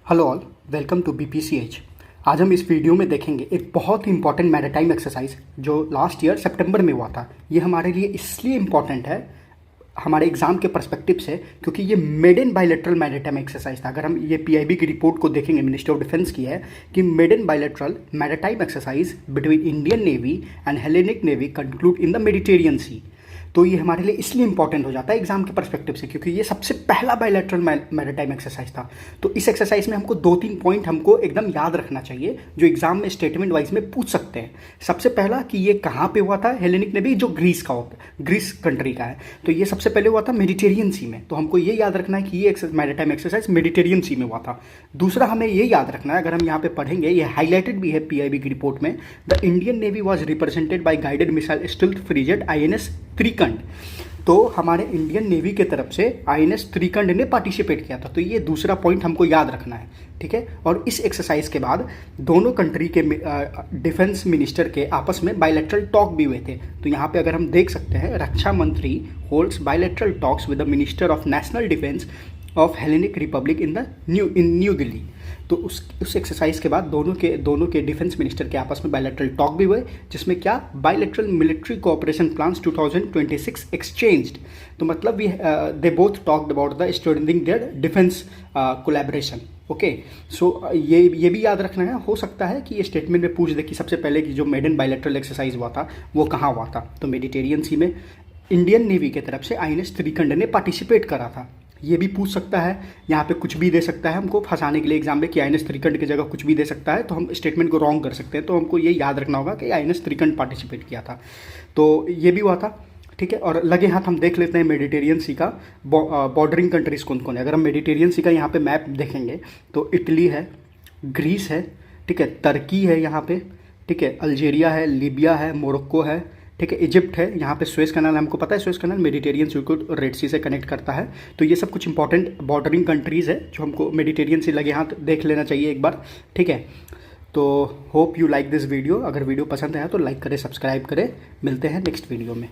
Hello all, welcome to BPCH। आज हम इस वीडियो में देखेंगे एक बहुत ही इंपॉर्टेंट मैरीटाइम एक्सरसाइज जो लास्ट ईयर सितंबर में हुआ था। ये हमारे लिए इसलिए इम्पॉर्टेंट है हमारे एग्जाम के पर्सपेक्टिव से क्योंकि ये मेडन बायलैटरल मैरीटाइम एक्सरसाइज था। अगर हम ये PIB की रिपोर्ट को देखेंगे, मिनिस्ट्री ऑफ डिफेंस की है कि maiden bilateral maritime exercise between Indian navy and Hellenic navy conclude in the Mediterranean sea. तो ये हमारे लिए इसलिए इंपॉर्टेंट हो जाता है एग्जाम के पर्सपेक्टिव से क्योंकि ये सबसे पहला बायलैटरल मैरीटाइम एक्सरसाइज था। तो इस एक्सरसाइज में हमको 2-3 पॉइंट हमको एकदम याद रखना चाहिए जो एग्जाम में स्टेटमेंट वाइज में पूछ सकते हैं। सबसे पहला कि ये कहाँ पे हुआ था, हेलेनिक नेवी जो ग्रीस का होता है, ग्रीस कंट्री का है। तो ये सबसे पहले हुआ था मेडिटेरियन सी में। तो हमको ये याद रखना है कि ये मैरीटाइम एक्सरसाइज मेडिटेरियन सी में हुआ था। दूसरा हमें ये याद रखना है, अगर हम यहाँ पे पढ़ेंगे, ये हाईलाइटेड भी है PIB की रिपोर्ट में, the Indian navy was represented by guided missile stealth frigate INS Trikand. तो हमारे इंडियन नेवी के तरफ से INS त्रिकंड ने पार्टिसिपेट किया था। तो ये दूसरा पॉइंट हमको याद रखना है, ठीक है। और इस एक्सरसाइज के बाद दोनों कंट्री के डिफेंस मिनिस्टर के आपस में बायलैटरल टॉक भी हुए थे। तो यहाँ पे अगर हम देख सकते हैं, रक्षा मंत्री holds bilateral talks with the minister of national defence of Hellenic Republic in new Delhi. तो उस एक्सरसाइज के बाद दोनों के डिफेंस मिनिस्टर के आपस में बायलैटरल टॉक भी हुए, जिसमें क्या bilateral military cooperation plans 2026 exchanged. तो मतलब they both talked about the strengthening their defence collaboration. Okay, so ये भी याद रखना है। हो सकता है कि ये स्टेटमेंट में पूछ दे कि सबसे पहले की जो मेडन बायलैटरल एक्सरसाइज हुआ था वो कहाँ हुआ था। तो मेडिटेरियन सी में इंडियन नेवी के तरफ से INS त्रिकंड ने पार्टिसिपेट करा था। ये भी पूछ सकता है, यहाँ पे कुछ भी दे सकता है हमको फंसाने के लिए एग्जाम में कि INS त्रिकंड की जगह कुछ भी दे सकता है, तो हम स्टेटमेंट को रॉन्ग कर सकते हैं। तो हमको ये याद रखना होगा कि INS त्रिकंड पार्टिसिपेट किया था। तो ये भी हुआ था, ठीक है। और लगे हाथ हम देख लेते हैं मेडिटेरियन सी का बॉर्डरिंग कंट्रीज कौन कौन है। अगर हम मेडिटेरियन सी का यहाँ पे मैप देखेंगे तो इटली है, ग्रीस है, ठीक है, तुर्की है यहाँ पे, ठीक है, अल्जीरिया है, लीबिया है, मोरक्को है, ठीक है, इजिप्ट है, यहाँ पे स्वेज कनाल, हमको पता है स्वेज कनाल मेडिटेरियन सी को रेड सी से कनेक्ट करता है। तो ये सब कुछ इंपॉर्टेंट बॉर्डरिंग कंट्रीज़ है जो हमको मेडिटेरियन से लगे हाथ देख लेना चाहिए एक बार, ठीक है। तो hope you like this video. अगर वीडियो पसंद आया तो लाइक करें, सब्सक्राइब करें। मिलते हैं नेक्स्ट वीडियो में।